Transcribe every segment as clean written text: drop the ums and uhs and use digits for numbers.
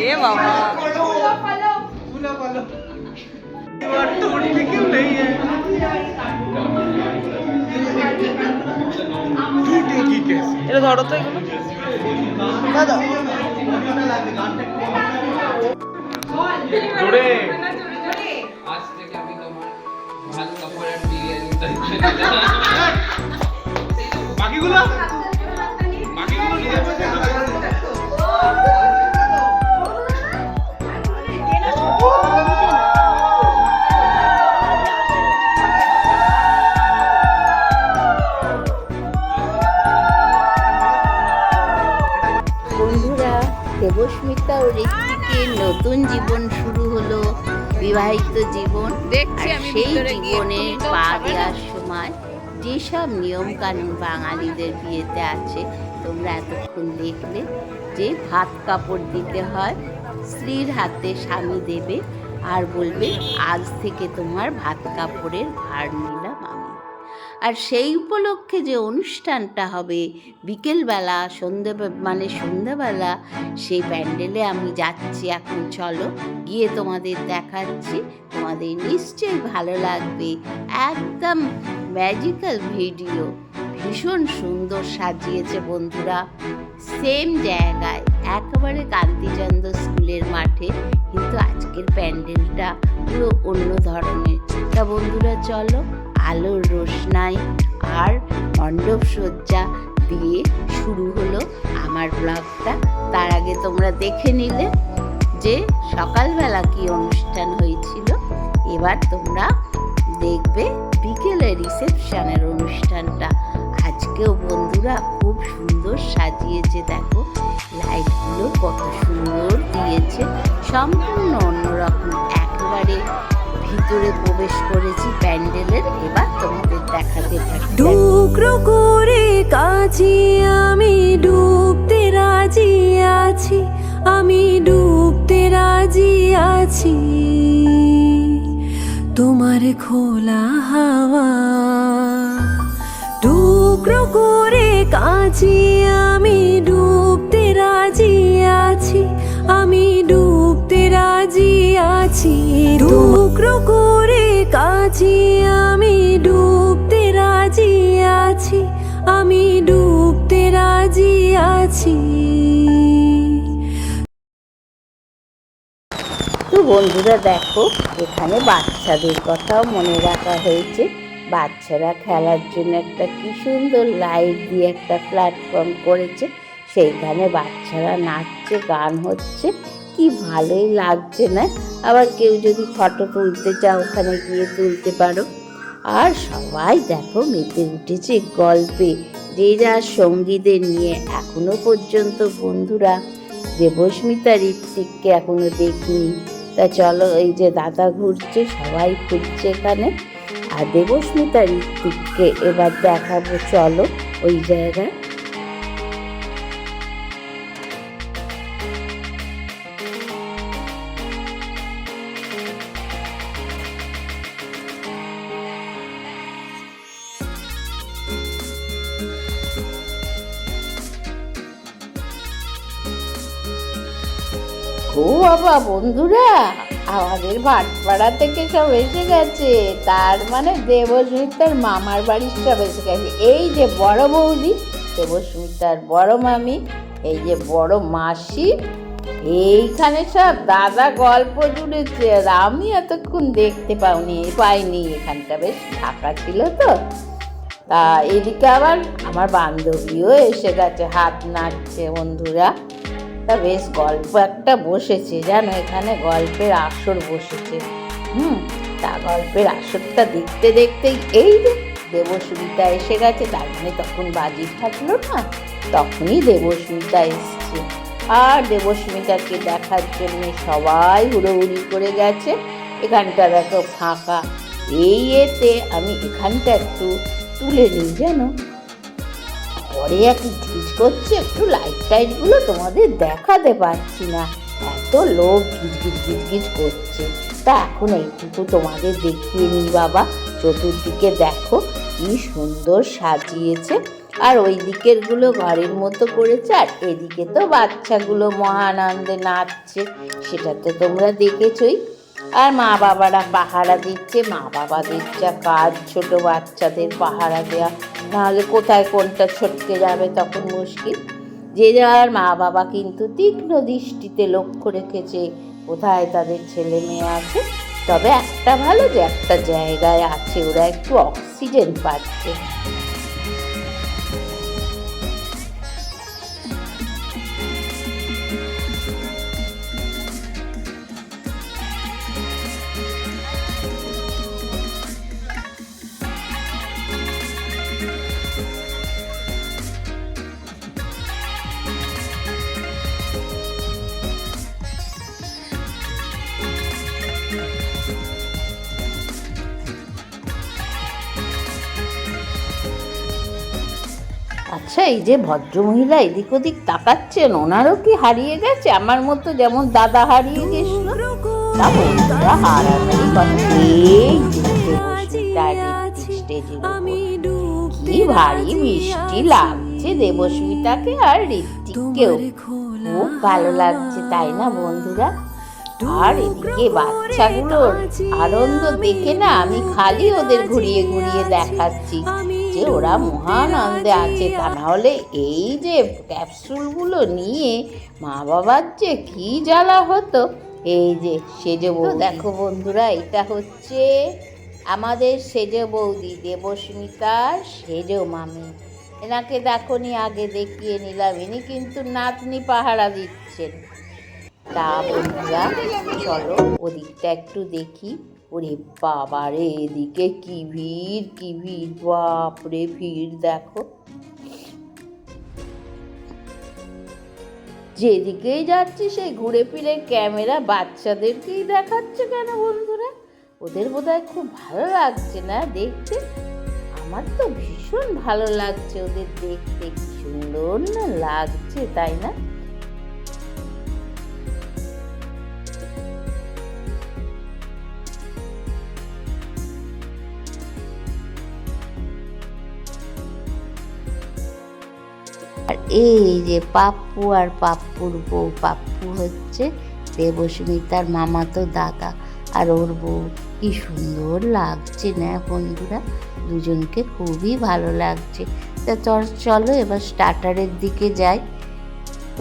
এ বাবা এটা ধরো তো জোরে আজ থেকে আমি তোমার ভাত কাপড়ের বিরিয়ানি বাকিগুলো বাকিগুলো নিয়ে বন্ধুরা, দেবস্মিতা ও ঋত্বিকের নতুন জীবন শুরু হলো, বিবাহিত জীবন। দেখছি আর আমি সেই ভিতরে গিয়ে জীবনে তুমি তো পা খাবে না? দেওয়ার সময় যেসব নিয়ম কানুন বাঙালিদের বিয়েতে আছে তোমরা এতক্ষণ দেখলে, যে ভাত কাপড় দিতে হয়, স্ত্রীর হাতে স্বামী দেবে আর বলবে আজ থেকে তোমার ভাত কাপড়ের ভার নিলাম আমি। আর সেই উপলক্ষে যে অনুষ্ঠানটা হবে বিকেলবেলা সন্ধ্যাবেলা, সেই প্যান্ডেলে আমি যাচ্ছি এখন। চলো গিয়ে তোমাদের দেখাচ্ছি, তোমাদের নিশ্চয়ই ভালো লাগবে। একদম ম্যাজিক্যাল ভিডিও, ভীষণ সুন্দর সাজিয়েছে বন্ধুরা। সেম জায়গায়, একেবারে কান্তিচন্দ্র স্কুলের মাঠে, কিন্তু আজকের প্যান্ডেলটা পুরো অন্য ধরনের। তা বন্ধুরা চলো, আলোর রোশনাই আর মণ্ডপ সজ্জা দিয়ে শুরু হলো আমার ব্লগটা। তার আগে তোমরা দেখে নিলে যে সকালবেলা কি অনুষ্ঠান হয়েছিল, এবার তোমরা দেখবে বিকেলে রিসেপশনের অনুষ্ঠানটা। আজকেও বন্ধুরা খুব সুন্দর সাজিয়েছে, দেখো লাইটগুলো কত সুন্দর দিয়েছে, সম্পূর্ণ অন্যরকম। একেবারে ভিতরে প্রবেশ করেছি প্যান্ডেলের, এবার তোমাদের দেখাতে থাকি। টুকরো করে কাছে আমি ডুবতে রাজি আছি, আমি ডুবতে রাজি আছি তোমার খোলা হাওয়া। টুকরো করে কাছে আমি ডুবতে রাজি আছি, আমি ডুবতে রাজি আছি। টুকরো করে কাছে আমি ডুবতে রাজি আছি, আমি ডুবতে রাজি আছি। তো বন্ধুরা দেখো, এখানে বাচ্চাদের কথাও মনে রাখা হয়েছে। বাচ্চারা খেলার জন্য একটা কি সুন্দর লাইট দিয়ে একটা প্ল্যাটফর্ম করেছে, সেইখানে বাচ্চারা নাচছে, গান হচ্ছে, কি ভালোই লাগছে না? আবার কেউ যদি ফটো তুলতে চাও ওখানে গিয়ে তুলতে পারো। আর সবাই দেখো মেতে উঠেছে গল্পে, যে যার সঙ্গীদের নিয়ে। এখনো পর্যন্ত বন্ধুরা দেবস্মিতা ঋত্বিককে এখনো দেখিনি। তা চলো, এই যে দাদা ঘুরছে, সবাই ঘুরছে এখানে, আর দেবস্মিতা ঋত্বিককে এবার দেখাবো। চলো ওই জায়গায়। ও বাবা বন্ধুরা, আমাদের ভাটপাড়া থেকে সব এসে গেছে, তার মানে দেবস্মিতার মামার বাড়ির সব এসে গেছে। এই যে বড় বৌদি, দেবস্মিতার বড় মামি, এই যে বড় মাসি, এইখানে সব দাদা গল্প জুড়েছে। আর আমি এতক্ষণ দেখতে পাইনি, এখানটা বেশ ফাঁকা ছিল তো। তা এদিকে আবার আমার বান্ধবীও এসে গেছে, হাত নাড়ছে বন্ধুরা। তা বেশ গল্প একটা বসেছে জানো, এখানে গল্পের আসর বসেছে। তা গল্পের আসরটা দেখতে দেখতেই এই যে দেবস্মিতা এসে গেছে, তার মানে তখন বাজি ফাটলো না, তখনই দেবস্মিতা এসছে। আর দেবস্মিতাকে দেখার জন্য সবাই হুড়োহুড়ি করে গেছে। এখানটা দেখো ফাঁকা, এই এতে আমি এখানটা একটু তুলে নিই জানো। পরে একটু ঝিঝ করছে, একটু লাইটগুলো তোমাদের দেখাতে পারছি না, এত লোক গিজ করছে। তা এখন এইটুকু তোমাদের দেখিয়ে নিই বাবা। চতুর্দিকে দেখো কি সুন্দর সাজিয়েছে। আর ওই দিকেরগুলো ঘরের মতো করেছে, আর এদিকে তো বাচ্চাগুলো মহানন্দে নাচছে, সেটা তো তোমরা দেখেছই। আর মা বাবারা পাহারা দিচ্ছে। মা বাবাদের যা কাজ ছোট বাচ্চাদের পাহারা দেওয়া, নাহলে কোথায় কোনটা ছটকে যাবে তখন মুশকিল। যে যার মা বাবা কিন্তু তীক্ষ্ণ দৃষ্টিতে লক্ষ্য রেখেছে কোথায় তাদের ছেলে মেয়ে আছে। তবে একটা ভালো যে একটা জায়গায় আছে, ওরা একটু অক্সিজেন পাচ্ছে। আচ্ছা, এই যে ভদ্রমহিলা এদিক ওদিক তাকাচ্ছেন, ওনারও কি হারিয়ে গেছে আমার মতো, যেমন দাদা হারিয়ে গেছিল? তা বন্ধুরা, হারানোরই কথা। এই স্টেজের কি ভারী মিষ্টি লাগছে দেবস্মিতাকে আর ঋত্বিককেও, খুব ভালো লাগছে, তাই না বন্ধুরা? আর এদিকে বাচ্চাগুলোর আনন্দ দেখে না আমি খালি ওদের ঘুরিয়ে ঘুরিয়ে দেখাচ্ছি যে ওরা মহানন্দে আছে। তা নাহলে এই যে ক্যাপসুলগুলো নিয়ে মা বাবার যে কি জ্বালা হতো। এই যে সেজো বৌদি, দেখো বন্ধুরা, এটা হচ্ছে আমাদের সেজো বৌদি, দেবস্মিতার সেজো মামি। এনাকে দেখোনি, আগে দেখিয়ে নিলাম। ইনি কিন্তু নাতনি পাহারা দিচ্ছেন। তা বন্ধুরা, চলো ওদিকটা একটু দেখি। ওরে বাবা রে, এদিকে কি ভিড়, কি ভিড়, বাপরে ভিড় দেখো। যেদিকেই যাচ্ছি সেই ঘুরে ফিরে ক্যামেরা বাচ্চাদেরকেই দেখাচ্ছে কেন বন্ধুরা? ওদের বোধহয় খুব ভালো লাগছে না দেখতে? আমার তো ভীষণ ভালো লাগছে ওদের দেখতে, কি সুন্দর না লাগছে, তাই না? আর এই যে পাপ্পু আর পাপ্পুর বউ, পাপ্পু হচ্ছে দেবস্মিতার মামাতো দাদা, আর ওর বউ, কি সুন্দর লাগছে না বন্ধুরা? দুজনকে খুবই ভালো লাগছে। তা চলো এবার স্টার্টারের দিকে যাই।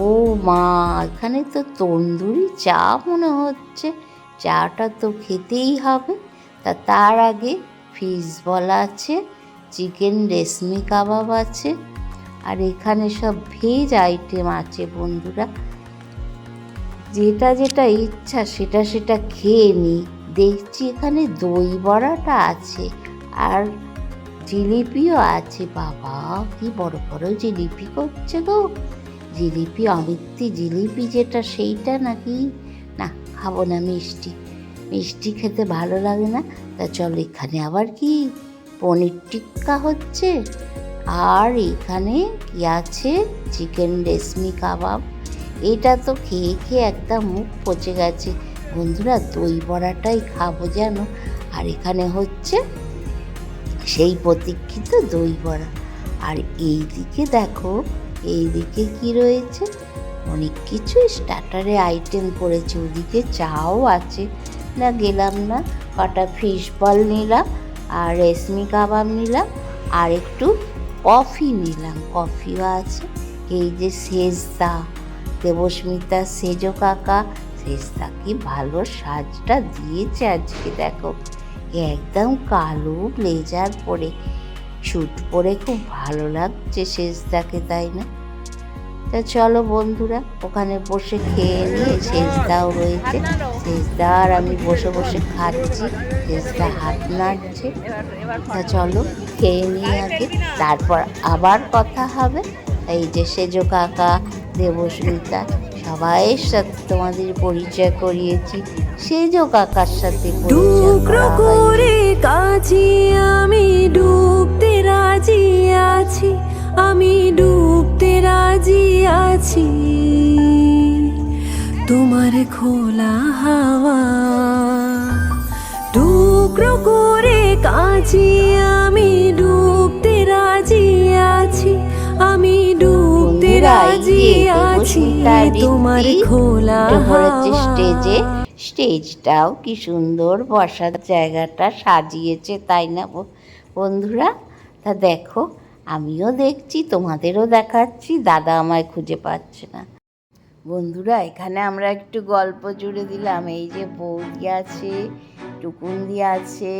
ও মা, এখানে তো তন্দুরি চা মনে হচ্ছে, চাটা তো খেতেই হবে। তা তার আগে ফিশ বল আছে, চিকেন রেশমি কাবাব আছে, আর এখানে সব ভেজ আইটেম আছে বন্ধুরা। যেটা যেটা ইচ্ছা সেটা সেটা খেয়ে নিই। দেখছি এখানে দই বড়াটা আছে, আর জিলিপিও আছে। বাবা, কি বড় বড় জিলিপি করছে গো! জিলিপি, অমিত্তি জিলিপি যেটা, সেইটা নাকি? না, খাবো না মিষ্টি, মিষ্টি খেতে ভালো লাগে না। তা চলো, এখানে আবার কি পনির টিক্কা হচ্ছে, আর এখানে কি আছে, চিকেন রেশমি কাবাব। এটা তো খেয়ে খেয়ে একটা মুখ পচে গেছে বন্ধুরা। দই বড়াটাই খাবো যেন। আর এখানে হচ্ছে সেই প্রতীক্ষিত দই বড়া। আর এই দিকে দেখো, এই দিকে কি রয়েছে, অনেক কিছু স্টার্টারে আইটেম করেছে। ওদিকে চাও আছে। না, গেলাম না, কটা ফিশ বল নিলাম, আর রেশমি কাবাব নিলাম, আর একটু কফি নিলাম, কফিও আছে। এই যে সেজদা, দেবস্মিতা সেজো কাকা, সেজদা কি ভালো সাজটা দিয়েছে আজকে দেখো, একদম কালো ব্লেজার পরে, স্যুট পরে, খুব ভালো লাগছে সেজদাকে, তাই না? তা চলো বন্ধুরা, ওখানে বসে খেয়ে নিয়ে, সেজদাও রয়েছে, সেজদা আর আমি বসে বসে খাচ্ছি, সেজদা হাত নাড়ছে। তা চলো খেয়ে নিয়ে আগে, তারপর আবার কথা হবে। এই যে সেজো কাকা, দেবস্মিতা, সবাইয়ের সাথে তোমাদের পরিচয় করিয়েছি। সেজো কাকার সাথে টুকরো করে কাছে আমি ডুবতে রাজি আছি, আমি ডুবতে রাজি আছি তোমার খোলা হাওয়া। টুকরো করে কাছে আমি ডুবতে রাজি আছি, সাজিয়ে আছি তোমার খোলা হচ্ছে হাওয়া। স্টেজে, স্টেজটাও কি সুন্দর বসার জায়গাটা সাজিয়েছে, তাই না বন্ধুরা? তা দেখো, আমিও দেখছি, তোমাদেরও দেখাচ্ছি, দাদা আমায় খুঁজে পাচ্ছে না। বন্ধুরা, এখানে আমরা একটু গল্প জুড়ে দিলাম। এই যে বৌদি আছে, টুকুন্দি আছে,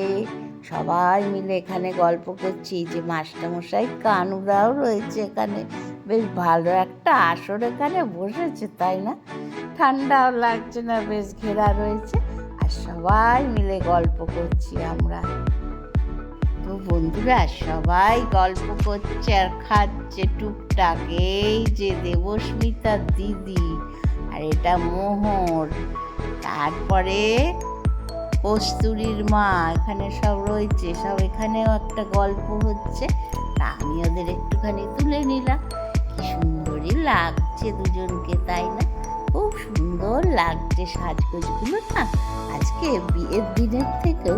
সবাই মিলে এখানে গল্প করছি। এই যে মাস্টারমশাই কানুদাও রয়েছে এখানে, বেশ ভালো একটা আসর এখানে বসেছে, তাই না? ঠান্ডাও লাগছে না, বেশ ঘেরা রয়েছে, আর সবাই মিলে গল্প করছি আমরা। তো বন্ধুরা, সবাই গল্প করছে আর খাচ্ছে টুকটাক। এই যে দেবস্মিতার দিদি, আর এটা মোহর, তারপরে কস্তুরীর মা, এখানে সব রয়েছে, সব এখানেও একটা গল্প হচ্ছে। তা আমি ওদের একটুখানি তুলে নিলাম। কি সুন্দরই লাগছে দুজনকে, তাই না? খুব সুন্দর লাগছে সাজগোজগুলো না। আজকে বিয়ের দিনের থেকেও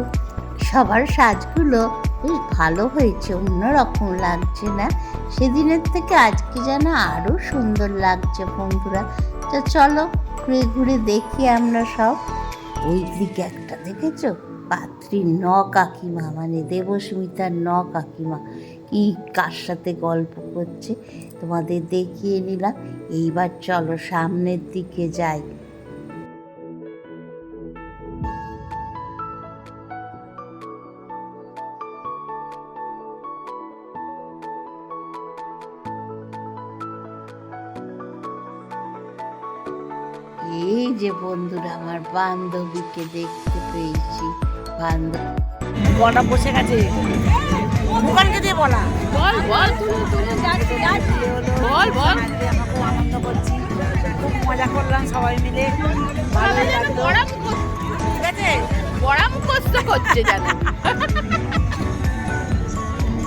সবার সাজগুলো বেশ ভালো হয়েছে, অন্যরকম লাগছে না? সেদিনের থেকে আজকে যেন আরও সুন্দর লাগছে বন্ধুরা। তো চলো ঘুরে ঘুরে দেখি আমরা সব। ওই দিকে একটা দেখেছো, পাত্রীর কাকিমা, মানে দেবস্মিতার কাকিমা, কি কার সাথে গল্প করছে তোমাদের দেখিয়ে নিলাম। এইবার চলো সামনের দিকে যাই। এই যে বন্ধুরা, আমার বান্ধবীকে দেখতে পেয়েছি। বড়া বসে গেছে, দোকানকে দিয়ে বলা বল বল, বল বল। আমরা খুব আনন্দ করছি, খুব মজা করলাম সবাই মিলে, ভালো লাগলো। ঠিক আছে, বড়া মুখস্থ করছে জানো।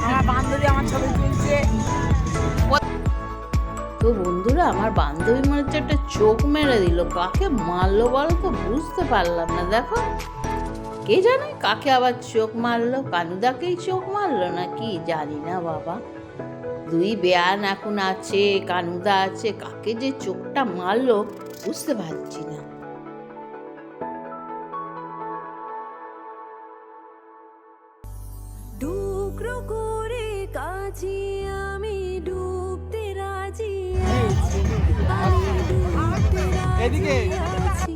আমার বান্ধবী আমার ছবি তুলছে। তো বন্ধুরা, আমার বান্ধবী মনে হচ্ছে একটা চোখ মেরে দিল। কাকে মারলো বলো তো, বুঝতে পারলাম না। দেখো, কে জানে কাকে আবার চোখ মারলো, কানুদাকেই চোখ মারলো না কি জানি না বাবা। দুই বেয়ান এখন আছে, কানুদা আছে, কাকে যে চোখটা মারলো বুঝতে পারছি না। টুকরো করে কাছে আমি ডুবতে রাজি আছি, আমি ডুবতে রাজি আছি।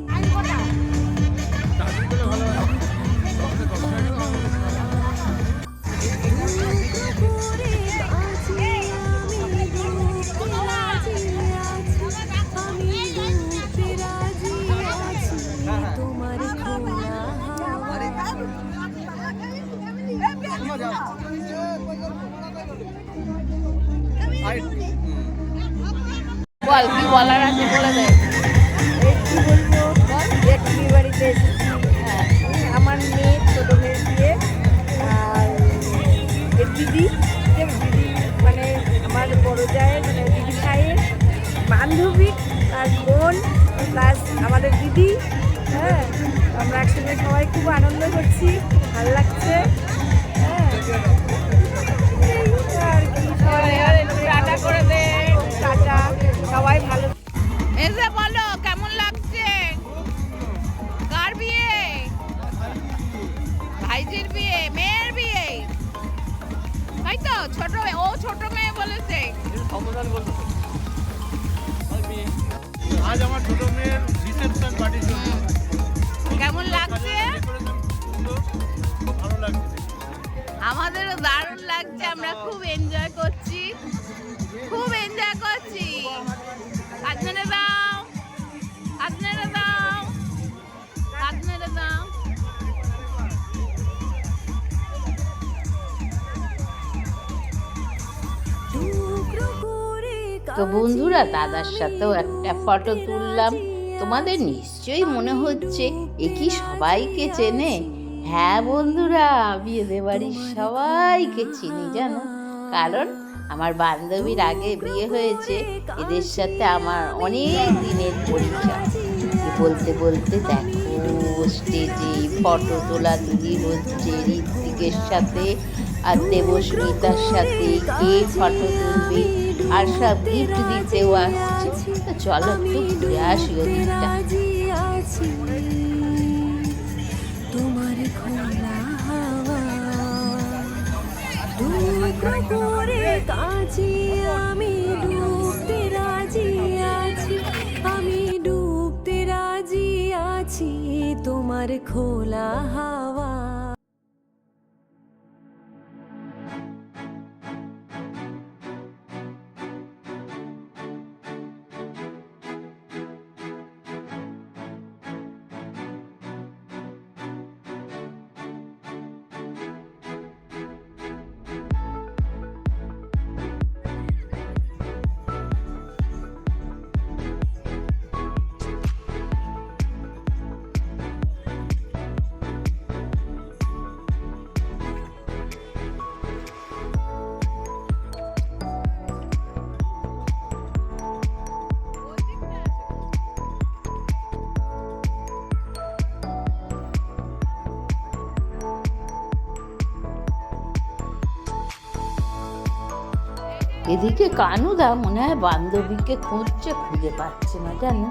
তোমার খোলা বল, কি বলার আছে বলে দে। এই কি বলবো, একটি বাড়িতে এসেছি, আমার মেয়ে, ছোট মেয়ে দিয়ে, আর এর দিদি, দিদি মানে আমার বড় যায়, মানে দিদি ভাইয়ের বান্ধবী আর বোন প্লাস আমাদের দিদি। হ্যাঁ, আমরা একসঙ্গে সবাই খুব আনন্দ করছি, ভালো লাগছে। হ্যাঁ, এই আর কি, সবাই টাটা করে দে, টাটা, সবাই ভালো। এসে বলো কেমন লাগছে? কার বিয়ে? ভাইজির বিয়ে, মেয়ের বিয়ে, তাই তো? ছোট মেয়ে, ও ছোট মেয়ে বলেছে। আজ আমার ছোট মেয়ের রিসেপশন পার্টি চলছে। কেমন লাগছে? খুব ভালো লাগছে। আমাদেরও দারুণ লাগছে, আমরা খুব এনজয় করছি, খুব এনজয় করছি। হাত মেরে দাও, হাত মেরে দাও, হাত মেরে দাও। তো বন্ধুরা, দাদার সাথেও একটা ফটো তুললাম। তোমাদের নিশ্চয়ই মনে হচ্ছে এ কি সবাইকে চেনে? হ্যাঁ বন্ধুরা, আমি এদের বাড়ির সবাইকে চিনি জানো, কারণ আমার বান্ধবীর আগে বিয়ে হয়েছে, এদের সাথে আমার অনেক দিনের পরিচয়। বলতে বলতে দেখো স্টেজে ফটো তোলা তুলি হচ্ছে ঋত্বিকের সাথে আর দেবস্মিতার সাথে। কে ফটো তুলবে আর সব ডুবতে গিফট রাজি দিতেও আসছে। আছি, তো চলো একটু আমি ঘুরে আসি ডুবতে ওদিকটা। রাজি আছি তোমার খোলা হাওয়া টুকরো করে কাছে আমি ডুবতে রাজি আছি, আমি ডুবতে রাজি আছি তোমার খোলা হাওয়া। এদিকে কানুদা মনে হয় বান্ধবীকে খুঁজছে, খুঁজে পাচ্ছে না জানো।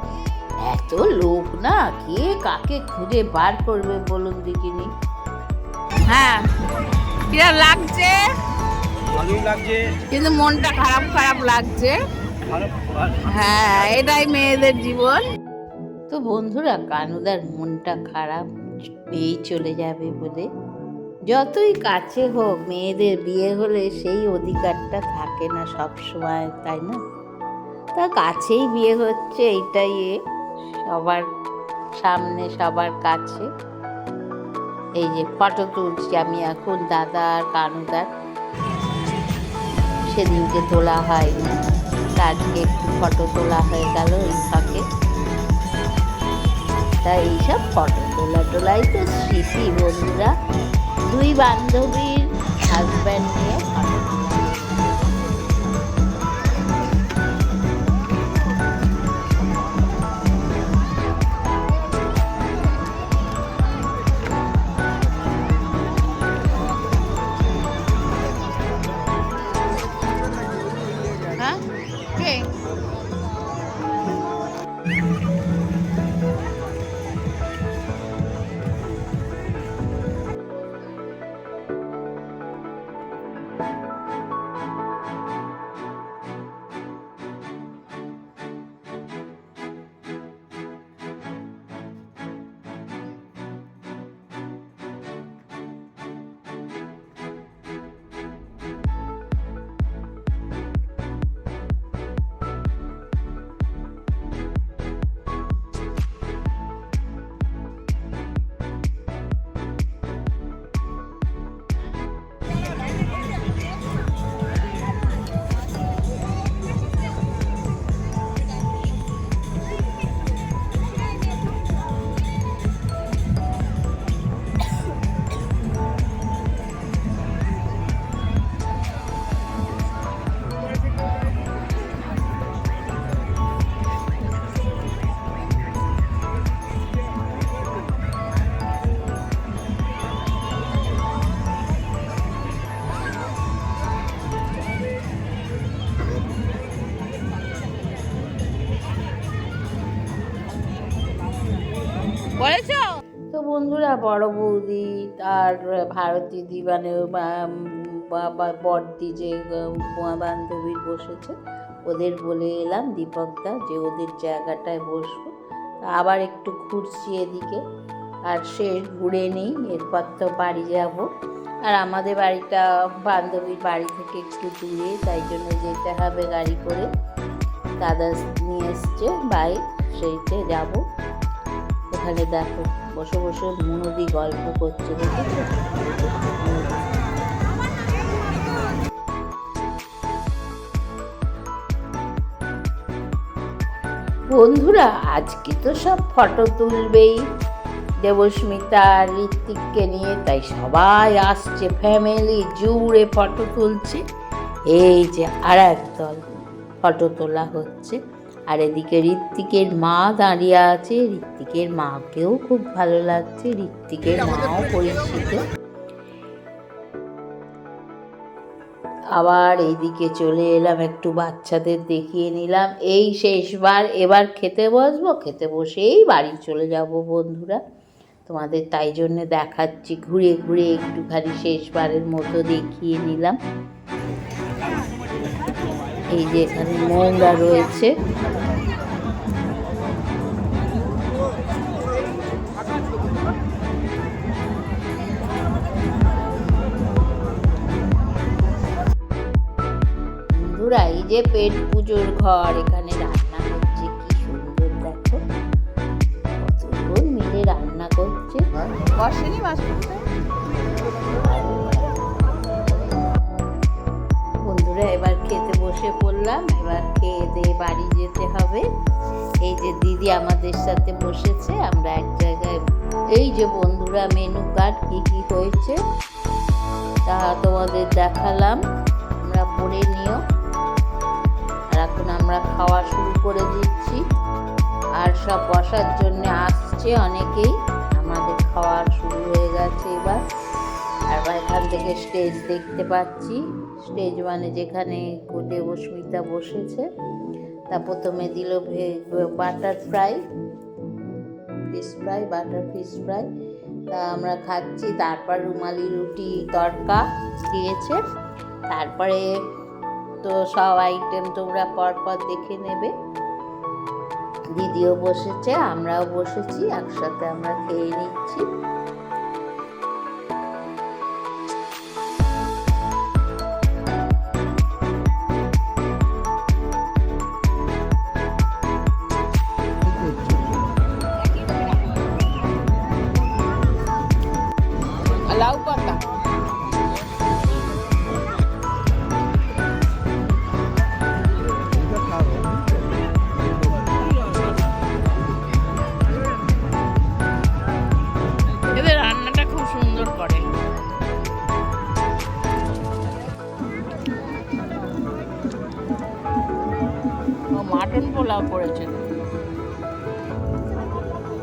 এত লোক না, কে কাকে খুঁজে বার করবে বলুন দেখিনি। হ্যাঁ, কিরা লাগছে? ভালোই লাগছে। কিন্তু মনটা খারাপ খারাপ লাগছে। হ্যাঁ, এটাই মেয়েদের জীবন। তো বন্ধুরা, কানুদার মনটা খারাপ, মেয়ে চলে যাবে বলে। যতই কাছে হোক, মেয়েদের বিয়ে হলে সেই অধিকারটা থাকে না সব সময়, তাই না? তা কাছেই বিয়ে হচ্ছে, এইটাই সবার সামনে, সবার কাছে। এই যে ফটো তুলছি আমি এখন দাদা আর কানুদার, সেদিনকে তোলা হয়নি, আজকে একটু ফটো তোলা হয়ে গেল এই ফাঁকে। তা এইসব ফটো তোলাই তো স্মৃতি বন্ধুরা। দুই বান্ধবীর হাজব্যান্ড নিয়ে ফটো তোলা। হ্যাঁ, কে? বলেছো? তো বন্ধুরা, বড় বৌদি আর ভারতী দি মানে বড়দি যে বান্ধবীর বসেছে, ওদের বলে এলাম দীপকদা যে ওদের জায়গাটায় বসবো। আবার একটু ঘুরছি এদিকে, আর শেষ ঘুরে নেই, এরপর তো বাড়ি যাব। আর আমাদের বাড়িটা বান্ধবীর বাড়ি থেকে একটু দূরে, তাই জন্য যেতে হবে গাড়ি করে। দাদা নিয়ে এসছে বাইক, সেইতে যাব। ওখানে দেখো বসে বসে মনোদি গল্প করছে, দেখেছো? বন্ধুরা, আজকে তো সব ফটো তুলবেই দেবস্মিতা আর ঋত্বিককে নিয়ে, তাই সবাই আসছে, ফ্যামিলি জুড়ে ফটো তুলছে। এই যে আর এক দল ফটো তোলা হচ্ছে। আর এদিকে ঋত্বিকের মা দাঁড়িয়ে আছে, ঋত্বিকের মাকেও খুব ভালো লাগছে, ঋত্বিকের মাও পরিচিত। আবার এইদিকে চলে এলাম, একটু বাচ্চাদের দেখিয়ে নিলাম। এই শেষবার, এবার খেতে বসবো, খেতে বসেই বাড়ি চলে যাব বন্ধুরা। তোমাদের তাই জন্য দেখাচ্ছি, ঘুরে ঘুরে একটুখানি শেষবারের মতো দেখিয়ে নিলাম। এই যে এখানে নোংরা রয়েছে, বন্ধুরা এই যে পেট পুজোর ঘর, এখানে রান্না হচ্ছে, কি সুন্দর দেখো, কতক্ষণ মিলে রান্না করছে। বসেনি বন্ধুরা এবার খেতে বসে পড়লাম, এবার খেয়ে দিয়ে বাড়ি যেতে হবে। এই যে দিদি আমাদের সাথে বসেছে, আমরা এক জায়গায়। এই যে বন্ধুরা মেনু কার্ড কি কি হয়েছে তা তোমাদের দেখালাম, আমরা পড়ে নিও। আর এখন আমরা খাওয়া শুরু করে দিচ্ছি, আর সব বসার জন্য আসছে অনেকেই, আমাদের খাওয়া শুরু হয়ে গেছে এবার। আর এখান থেকে স্টেজ দেখতে পাচ্ছি, স্টেজ মানে যেখানে দেবস্মিতা বসেছে। তা প্রথমে দিল butter fry, fish fry, butter fish fry, তা আমরা খাচ্ছি। তারপর রুমালি রুটি তড়কা দিয়েছে। তারপরে তো সব আইটেম তোমরা পরপর দেখে নেবে। দিদিও বসেছে, আমরাও বসেছি, একসাথে আমরা খেয়ে নিচ্ছি। লাউ পাতা এদের রান্নাটা খুব সুন্দর করে। ও মাটন পোলাও করেছে,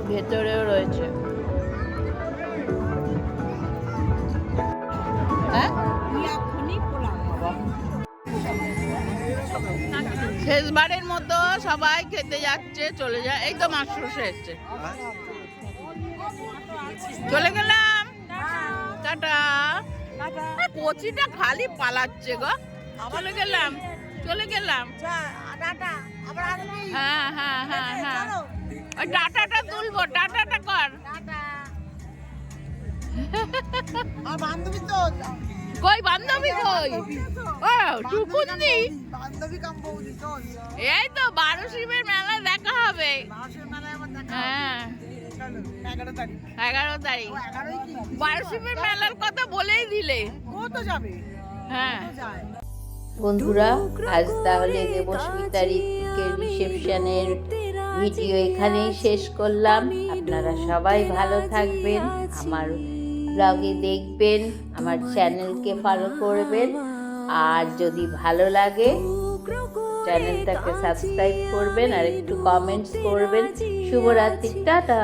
ভেতরেও রয়েছে। হ্যাঁ, শেষবারের মতো সবাই খেতে যাচ্ছে, চলে যায়। এই তো মাস্টার এসছে, চলে গেলাম, টাটা। কচিটা খালি পালাচ্ছে গো, চলে গেলাম, চলে গেলাম। হ্যাঁ হ্যাঁ হ্যাঁ হ্যাঁ, ওই টাটাটা তুলবো, টাটাটা কর। কই বান্ধবী, কই ও টুকুন্দি, এই তো 12 শিবের মেলায় দেখা হবে। হ্যাঁ 11 তারিখ 12 শিবের মেলার কথা বলেই দিলে। হ্যাঁ বন্ধুরা, আজ তাহলে দেবস্মিতা ঋত্বিকের রিসেপশনের ভিডিও এখানেই শেষ করলাম। আপনারা সবাই ভালো থাকবেন, আমার ব্লগে দেখবেন, আমার চ্যানেলকে ফলো করবেন, আর যদি ভালো লাগে চ্যানেলটাকে সাবস্ক্রাইব করবেন আর একটু কমেন্টস করবেন। শুভরাত্রি, টাটা।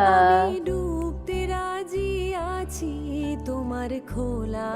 ডুবতে রাজি আছি তোমার খোলা